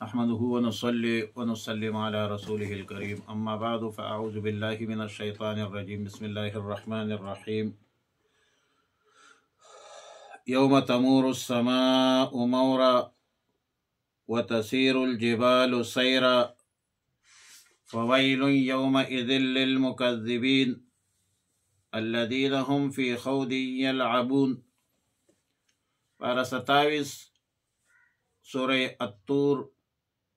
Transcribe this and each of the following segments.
احمدہ ونصلی ونسلم علی رسولہ الکریم اما بعد فاعوذ باللہ من الشیطان الرجیم بسم اللہ الرحمن الرحیم یوم تمور السماء مورا وتسیر الجبال سیرا فویل یومئذ للمکذبین الذین هم فی خوض یلعبون۔ پارہ 27 سورہ الطور،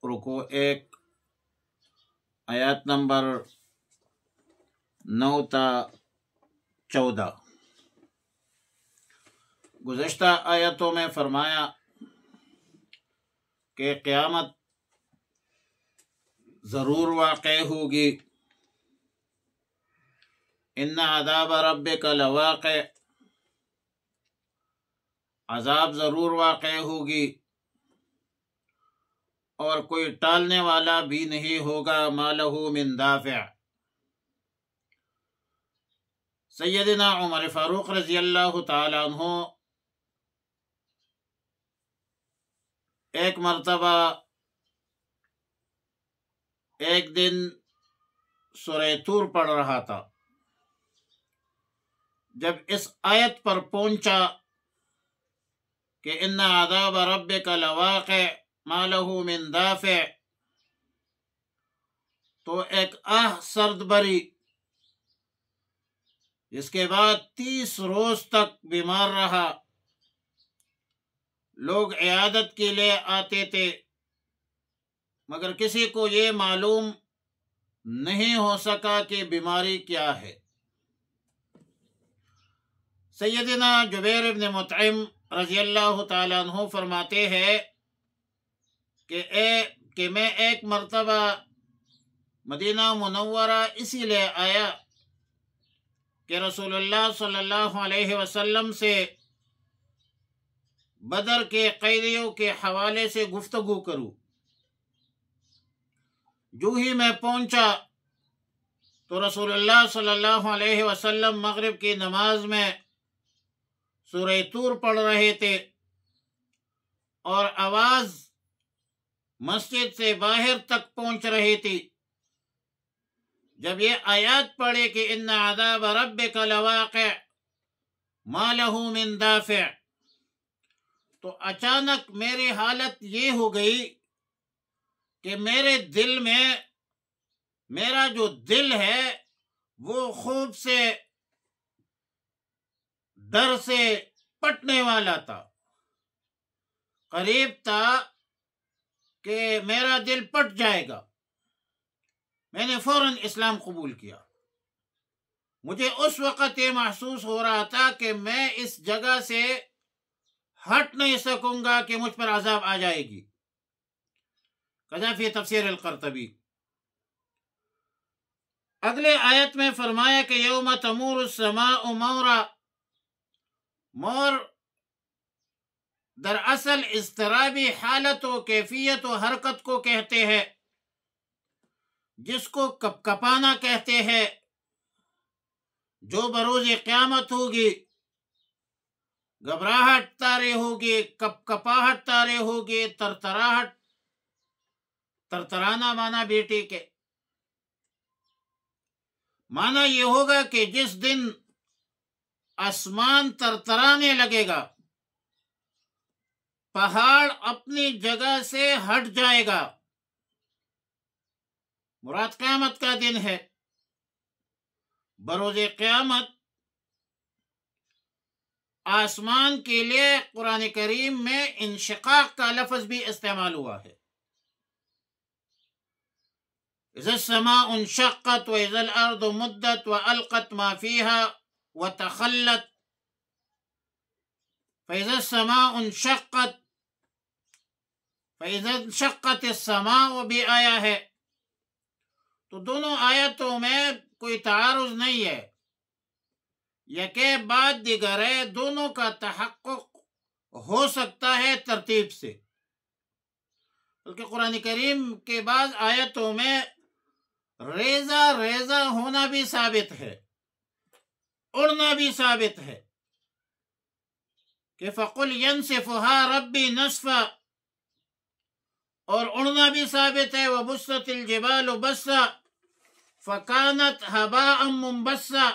رکوع 1، آیات نمبر 9 تا 14۔ گزشتہ آیتوں میں فرمایا کہ قیامت ضرور واقع ہوگی، ان عذاب ربک لواقع، عذاب ضرور واقع ہوگی اور کوئی ٹالنے والا بھی نہیں ہوگا، ما لہ من دافع۔ سیدنا عمر فاروق رضی اللہ تعالی عنہ ایک مرتبہ ایک دن سورہ طور پڑھ رہا تھا، جب اس آیت پر پہنچا کہ ان عذاب ربک لواقع ما لہ من دافع، تو ایک سرد بری، جس کے بعد 30 روز تک بیمار رہا۔ لوگ عیادت کے لیے آتے تھے، مگر کسی کو یہ معلوم نہیں ہو سکا کہ بیماری کیا ہے۔ سیدنا جبیر بن مطعم رضی اللہ تعالیٰ عنہ فرماتے ہیں کہ میں ایک مرتبہ مدینہ منورہ اسی لیے آیا کہ رسول اللہ صلی اللہ علیہ وسلم سے بدر کے قیدیوں کے حوالے سے گفتگو کروں۔ جو ہی میں پہنچا تو رسول اللہ صلی اللہ علیہ وسلم مغرب کی نماز میں سورہ طور پڑھ رہے تھے، اور آواز مسجد سے باہر تک پہنچ رہی تھی۔ جب یہ آیات پڑھے کہ ان عذاب ربک لواقع ما لہ من دافع، تو اچانک میری حالت یہ ہو گئی کہ میرے دل میں، میرا جو دل ہے وہ خوف سے، ڈر سے پٹنے والا تھا، قریب تھا کہ میرا دل پٹ جائے گا۔ میں نے فوراً اسلام قبول کیا۔ مجھے اس وقت یہ محسوس ہو رہا تھا کہ میں اس جگہ سے ہٹ نہیں سکوں گا کہ مجھ پر عذاب آ جائے گی۔ کذا فی تفسیر القرطبی۔ اگلے آیت میں فرمایا کہ یوم تمور السماء مورا، مور دراصل اضطرابی حالت و کیفیت و حرکت کو کہتے ہیں، جس کو کپکپانا کہتے ہیں، جو بروز قیامت ہوگی، گھبراہٹ طاری ہوگی، کپکپاہٹ طاری ہوگی، ترتراہٹ، ترترانا مانا بیٹی کے مانا یہ ہوگا کہ جس دن آسمان ترترانے لگے گا، پہاڑ اپنی جگہ سے ہٹ جائے گا، مراد قیامت کا دن ہے۔ بروز قیامت آسمان کے لیے قرآن کریم میں انشقاق کا لفظ بھی استعمال ہوا ہے۔ اذا السماء انشقت واذا الارض مدت والقت ما فيها وتخلت، فاذا السماء انشقت، فاذا انشقت السماء بھی آیا ہے، تو دونوں آیتوں میں کوئی تعارض نہیں ہے، یکے بعد دیگر ہے، دونوں کا تحقق ہو سکتا ہے ترتیب سے۔ بلکہ قرآن کریم کے بعض آیتوں میں ریزہ ریزہ ہونا بھی ثابت ہے، اڑنا بھی ثابت ہے، کہ فَقُلْ يَنْسِفُهَا رَبِّي نَسْفًا، اور اڑنا بھی ثابت ہے وبست الجبال بسا فکانت ہباء منبثا۔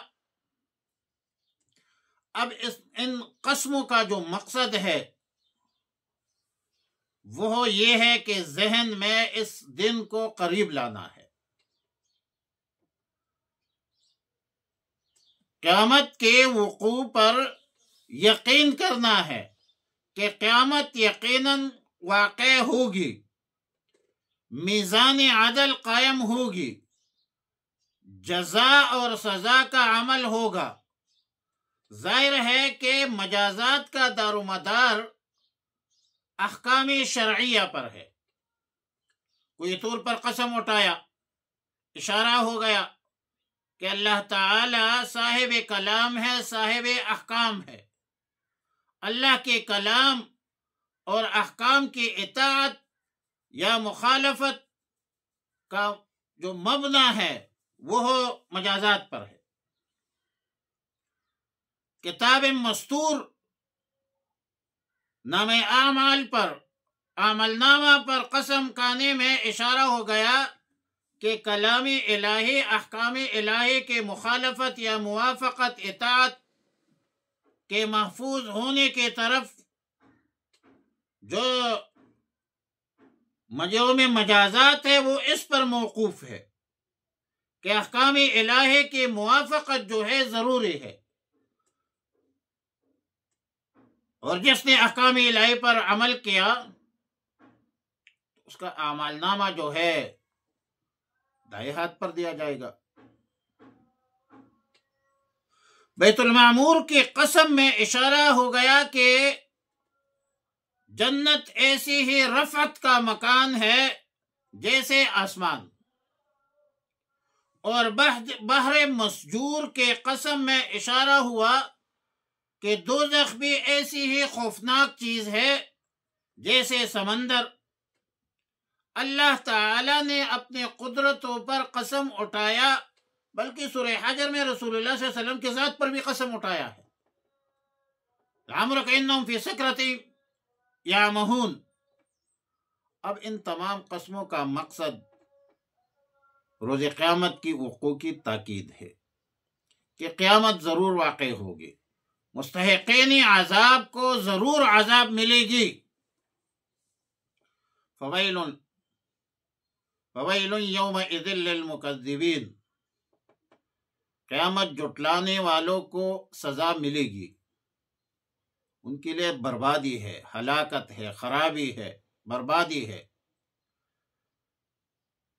اب ان قسموں کا جو مقصد ہے وہ یہ ہے کہ ذہن میں اس دن کو قریب لانا ہے، قیامت کے وقوع پر یقین کرنا ہے کہ قیامت یقیناً واقع ہوگی، میزان عدل قائم ہوگی، جزا اور سزا کا عمل ہوگا۔ ظاہر ہے کہ مجازات کا دار و مدار احکام شرعیہ پر ہے۔ کوئی طور پر قسم اٹھایا، اشارہ ہو گیا کہ اللہ تعالی صاحب کلام ہے، صاحب احکام ہے۔ اللہ کے کلام اور احکام کی اطاعت یا مخالفت کا جو مبنی ہے وہ مجازات پر ہے۔ کتاب مستور نام اعمال پر، عمل نامہ پر قسم کھانے میں اشارہ ہو گیا کہ کلام الہی، احکام الہی کے مخالفت یا موافقت، اطاعت کے محفوظ ہونے کی طرف جو مجرم مجازات ہے وہ اس پر موقوف ہے کہ احکام الہی کی موافقت جو ہے ضروری ہے، اور جس نے احکام الہی پر عمل کیا اس کا اعمال نامہ جو ہے دائیں ہاتھ پر دیا جائے گا۔ بیت المعمور کی قسم میں اشارہ ہو گیا کہ جنت ایسی ہی رفعت کا مکان ہے جیسے آسمان، اور بحر مسجور کے قسم میں اشارہ ہوا کہ دوزخ بھی ایسی ہی خوفناک چیز ہے جیسے سمندر۔ اللہ تعالی نے اپنے قدرتوں پر قسم اٹھایا، بلکہ سورہ حجر میں رسول اللہ صلی اللہ علیہ وسلم کی ذات پر بھی قسم اٹھایا ہے، لعمرک انہم فی سکرۃ یعمہون۔ اب ان تمام قسموں کا مقصد روز قیامت کی وقوع کی تاکید ہے کہ قیامت ضرور واقع ہوگی، مستحقین عذاب کو ضرور عذاب ملے گی۔ فویل یومئذ للمکذبین، قیامت جھٹلانے والوں کو سزا ملے گی، ان کے لیے بربادی ہے، ہلاکت ہے، خرابی ہے، بربادی ہے،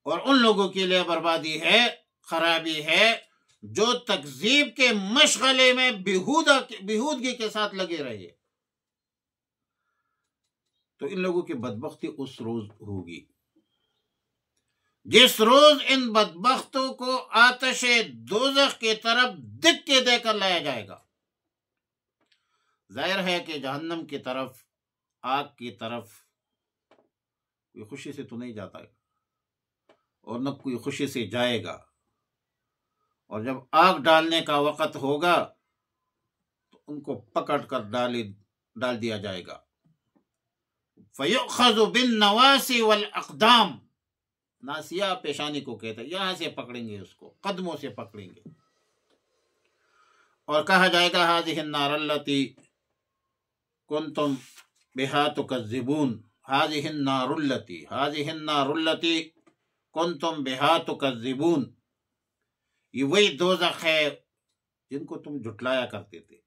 اور ان لوگوں کے لیے بربادی ہے، خرابی ہے جو تکذیب کے مشغلے میں بیہودگی کے ساتھ لگے رہے۔ تو ان لوگوں کی بدبختی اس روز ہوگی جس روز ان بدبختوں کو آتش دوزخ کی طرف دک کے دے کر لایا جائے گا۔ ظاہر ہے کہ جہنم کی طرف، آگ کی طرف کوئی خوشی سے تو نہیں جاتا ہے، اور نہ کوئی خوشی سے جائے گا، اور جب آگ ڈالنے کا وقت ہوگا تو ان کو پکڑ کر ڈال دیا جائے گا۔ فَيُؤْخَذُ بِالنَّوَاسِي وَالْأَقْدَامِ، ناسیہ پیشانی کو کہتے ہیں، یہاں سے پکڑیں گے، اس کو قدموں سے پکڑیں گے، اور کہا جائے گا هَذِهِ النَّارُ الَّتِي كُنْتُمْ بِهَا تُكَذِّبُونَ، هَذِهِ النَّارُ الَّتِي كُنْتُمْ بِهَا تُكَذِّبُونَ، یہ وہی دوزخ ہے جن کو تم جھٹلایا کرتے تھے۔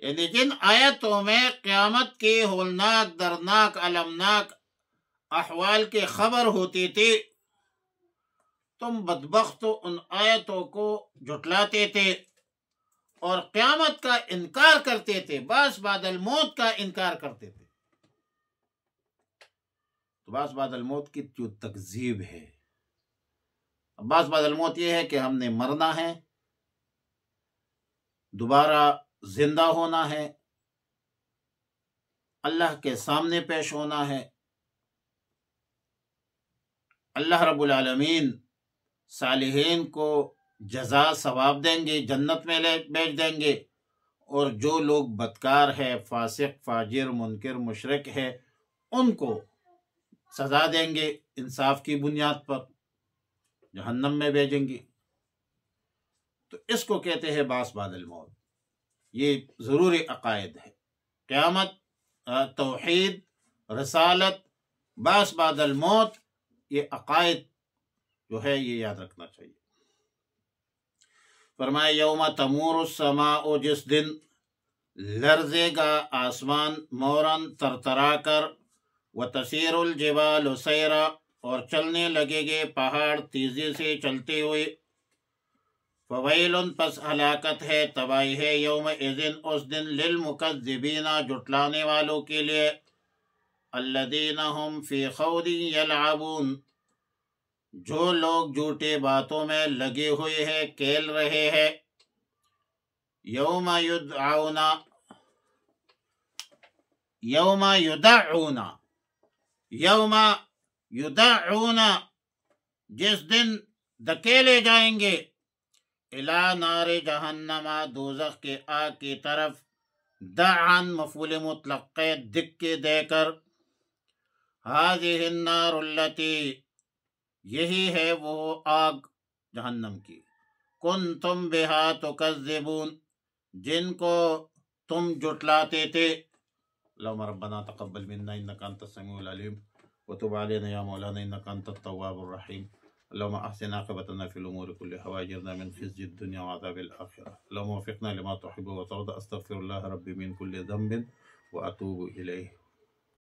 یعنی جن آیتوں میں قیامت کی ہولناک، دردناک، المناک احوال کی خبر ہوتی تھی، تم بدبختوں ان آیتوں کو جھٹلاتے تھے اور قیامت کا انکار کرتے تھے، بعث بعد الموت کا انکار کرتے تھے۔ تو بعث بعد الموت کی جو تکذیب ہے، بعث بعد الموت یہ ہے کہ ہم نے مرنا ہے، دوبارہ زندہ ہونا ہے، اللہ کے سامنے پیش ہونا ہے، اللہ رب العالمین صالحین کو جزا ثواب دیں گے، جنت میں بھیج دیں گے، اور جو لوگ بدکار ہے، فاسق، فاجر، منکر، مشرک ہے، ان کو سزا دیں گے انصاف کی بنیاد پر، جہنم میں بھیجیں گے۔ تو اس کو کہتے ہیں باس بعد الموت۔ یہ ضروری عقائد ہے، قیامت، توحید، رسالت، باس بعد الموت، یہ عقائد جو ہے یہ یاد رکھنا چاہیے۔ فرمائے یوم تمور السماء، جس دن لرزے گا آسمان مورن ترترا کر، وتسیر الجبال سیرا، اور چلنے لگے گے پہاڑ تیزی سے چلتے ہوئے، فویل، پس ہلاکت ہے، تباہی ہے، یوم اذن، اس دن، للمکذبین، جٹلانے والوں کے لیے، الذین هم فی خوض یلعبون، جو لوگ جھوٹے باتوں میں لگے ہوئے ہیں، کھیل رہے ہیں، یوم یدعون، یوم یدعون، یوم یدعون، جس دن دھکیلے جائیں گے، الی نار جہنم، دوزخ کے آگ کی طرف، دعن، مفعول مطلق دکے دے کر، ہذہ النار التی، یہی ہے وہ آگ جہنم کی، کنتم بہا تکذبون، جن کو تم جٹلاتے تھے۔ اللہم ربنا تقبل منا انک انت السمیع العلیم وتب علینا یا مولانا انک انت التواب الرحیم، اللهم احسن عاقبتنا في الامور كلها واجرنا من خزي الدنيا وعذاب الاخره، اللهم وفقنا لما تحب وترضى، استغفر الله ربي من كل ذنب واتوب اليه.